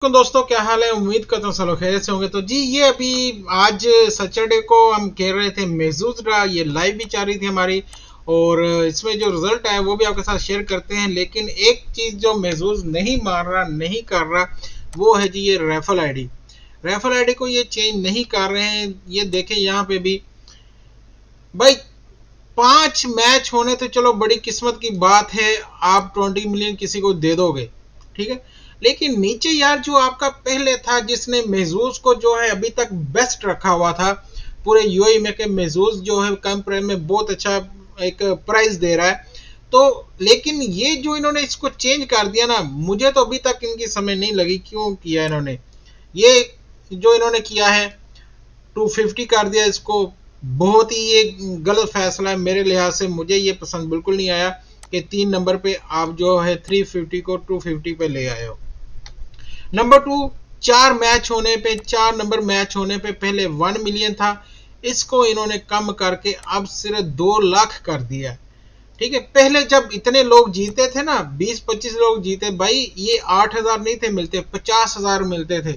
तो दोस्तों क्या हाल है। उम्मीद करता हूँ सब लोग खैरियत से होंगे। तो जी ये अभी आज सैटरडे को हम कह रहे थे महजूज रहा, ये लाइव भी चल रही थी हमारी और इसमें जो रिजल्ट आया वो भी आपके साथ शेयर करते हैं। लेकिन एक चीज जो महजूज नहीं मान रहा, नहीं कर रहा, वो है जी ये रेफल आईडी। रेफल आईडी को ये चेंज नहीं कर रहे हैं। ये देखें यहाँ पे भी भाई 5 मैच होने तो चलो बड़ी किस्मत की बात है, आप 20 मिलियन किसी को दे दोगे, ठीक है। लेकिन नीचे यार जो आपका पहले था जिसने महजूज को जो है अभी तक बेस्ट रखा हुआ था पूरे यूएई में के महजूज जो है कम प्राइस में बहुत अच्छा एक प्राइस दे रहा है। तो लेकिन ये जो इन्होंने इसको चेंज कर दिया ना, मुझे तो अभी तक इनकी समझ नहीं लगी क्यों किया इन्होंने ये। जो इन्होंने किया है 250 कर दिया इसको, बहुत ही ये गलत फैसला है मेरे लिहाज से। मुझे ये पसंद बिल्कुल नहीं आया कि 3 नंबर पे आप जो है 350 को 250 पे ले आए हो। नंबर 2, 4 नंबर मैच होने पे पहले 1 मिलियन था, इसको इन्होंने कम करके अब सिर्फ 2 लाख कर दिया। ठीक है, पहले जब इतने लोग जीते थे ना, 20-25 लोग जीते भाई, ये 8,000 नहीं थे मिलते, 50,000 मिलते थे।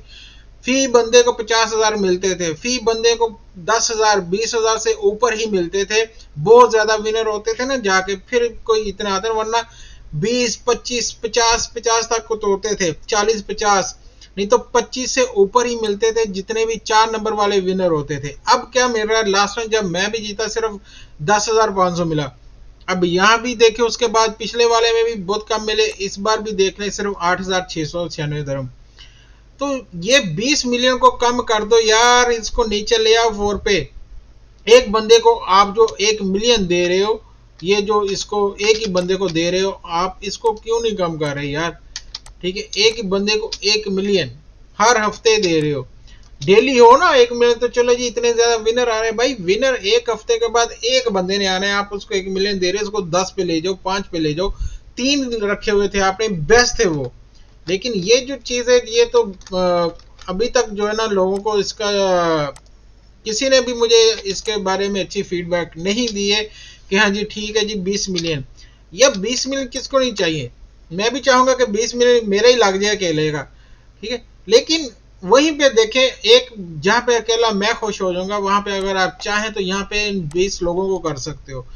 फी बंदे को 50,000 मिलते थे, फी बंदे को 10,000 20,000 से ऊपर ही मिलते थे। बहुत ज्यादा विनर होते थे ना जाके, फिर कोई इतना आता, वरना 20-25 50 तक को तोड़ते थे, 40-50 नहीं तो 25 से ऊपर ही मिलते थे जितने भी 4 नंबर वाले विनर होते थे। अब क्या मिल रहा है, लास्ट में जब मैं भी जीता सिर्फ 10,500 मिला। अब यहाँ भी देखे उसके बाद पिछले वाले में भी बहुत कम मिले, इस बार भी देख ले सिर्फ 8,696 dirham। तो ये 20 मिलियन को कम कर दो यार, इसको नीचे ले आओ 4 पे। एक बंदे को आप जो 1 मिलियन दे रहे हो, ये जो इसको एक ही बंदे को दे रहे हो, आप इसको क्यों नहीं कम कर रहे यार। ठीक है, एक ही बंदे को 1 मिलियन हर हफ्ते दे रहे हो, डेली हो ना 1 मिलियन तो चलो जी, इतने ज्यादा विनर आ रहे हैं भाई। विनर एक हफ्ते के बाद एक बंदे ने आना है, आप उसको 1 मिलियन दे रहे हो, उसको 10 पे ले जाओ, 5 पे ले जाओ। 3 रखे हुए थे आपने, बेस्ट थे वो। लेकिन ये जो चीज है ये तो अभी तक जो है ना लोगों को इसका किसी ने भी मुझे इसके बारे में अच्छी फीडबैक नहीं दी है कि हाँ जी ठीक है जी 20 मिलियन। या 20 मिलियन किसको नहीं चाहिए, मैं भी चाहूंगा कि 20 मिलियन मेरा ही लग जाए अकेले का, ठीक है। लेकिन वहीं पे देखें, एक जहां पे अकेला मैं खुश हो जाऊंगा, वहां पे अगर आप चाहें तो यहाँ पे 20 लोगों को कर सकते हो।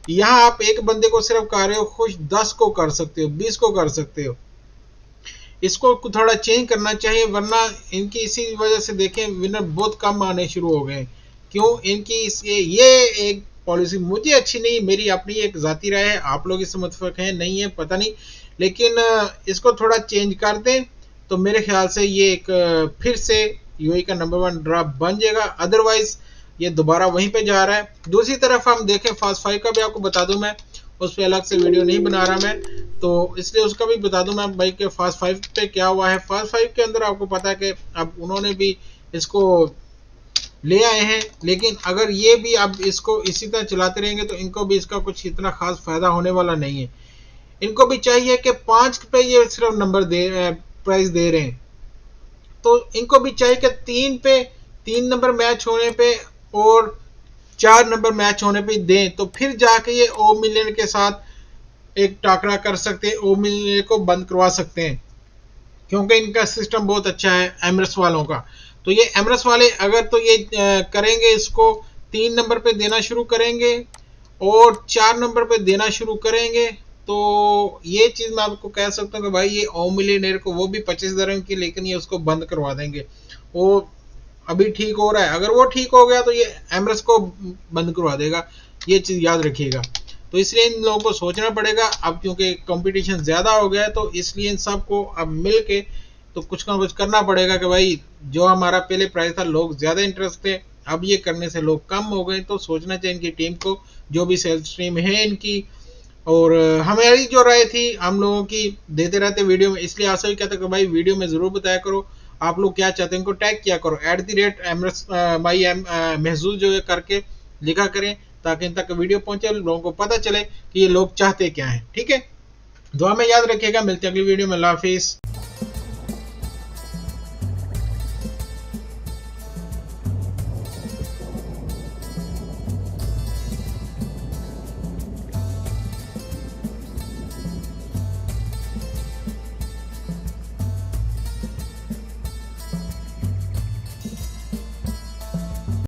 यहाँ आप एक बंदे को सिर्फ कर रहे हो खुश, 10 को कर सकते हो, 20 को कर सकते हो। इसको थोड़ा चेंज करना चाहिए, वरना इनकी इसी वजह से देखें विनर बहुत कम आने शुरू हो गए। क्यों, इनकी ये एक पॉलिसी मुझे अच्छी नहीं, मेरी अपनी एक जाती राय है, आप लोग इससे मुतफिक हैं नहीं है पता नहीं। लेकिन इसको थोड़ा चेंज कर दें तो मेरे ख्याल से ये एक फिर से यूएई का नंबर 1 ड्रा बन जाएगा। अदरवाइज ये दोबारा वहीं पे जा रहा है। दूसरी तरफ हम देखें फास्ट 5 का भी आपको बता दूं मैं, उस पर अलग से वीडियो नहीं बना रहा मैं, तो इसलिए उसका भी बता दूं मैं भाई के फास्ट 5 पे क्या हुआ है। फास्ट 5 के अंदर आपको पता है कि अब उन्होंने भी इसको ले आए हैं, लेकिन अगर ये भी अब इसको इसी तरह चलाते रहेंगे तो इनको भी इसका कुछ इतना खास फायदा होने वाला नहीं है। इनको भी चाहिए कि 5 पे ये सिर्फ नंबर दे प्राइस दे रहे हैं, तो इनको भी चाहिए कि 3 पे 3 नंबर मैच होने पे और 4 नंबर मैच होने पे दें, तो फिर जाके ये ओ मिलियन के साथ एक टाकरा कर सकते हैं, ओ मिलियन को बंद करवा सकते हैं। क्योंकि इनका सिस्टम बहुत अच्छा है एमरेट्स वालों का। तो ये एमरेट्स वाले अगर तो ये करेंगे, इसको 3 नंबर पे देना शुरू करेंगे और 4 नंबर पे देना शुरू करेंगे, तो ये चीज मैं आपको कह सकता हूँ कि भाई ये ओ मिलियनेयर को वो भी 25 दरम की, लेकिन ये उसको बंद करवा देंगे। वो अभी ठीक हो रहा है, अगर वो ठीक हो गया तो ये एमरेट्स को बंद करवा देगा, ये चीज याद रखिएगा। तो इसलिए इन लोगों को सोचना पड़ेगा अब, क्योंकि कंपटीशन ज्यादा हो गया है, तो इसलिए इन सबको अब मिल के तो कुछ ना कुछ करना पड़ेगा कि भाई जो हमारा पहले प्राइस था लोग ज्यादा इंटरेस्ट थे, अब ये करने से लोग कम हो गए। तो सोचना चाहिए इनकी टीम को, जो भी सेल्स स्ट्रीम है इनकी। और हमारी जो राय थी हम लोगों की देते रहते वीडियो में, इसलिए आशा ही कहता कि भाई वीडियो में जरूर बताया करो आप लोग क्या चाहते हैं, इनको टैग किया करो @महजूज जो है करके लिखा करें, ताकि इन तक वीडियो पहुंचे, लोगों को पता चले कि ये लोग चाहते क्या हैं। ठीक है, दुआ में याद रखिएगा, मिलते हैं अगली वीडियो में। अल्लाह हाफिज।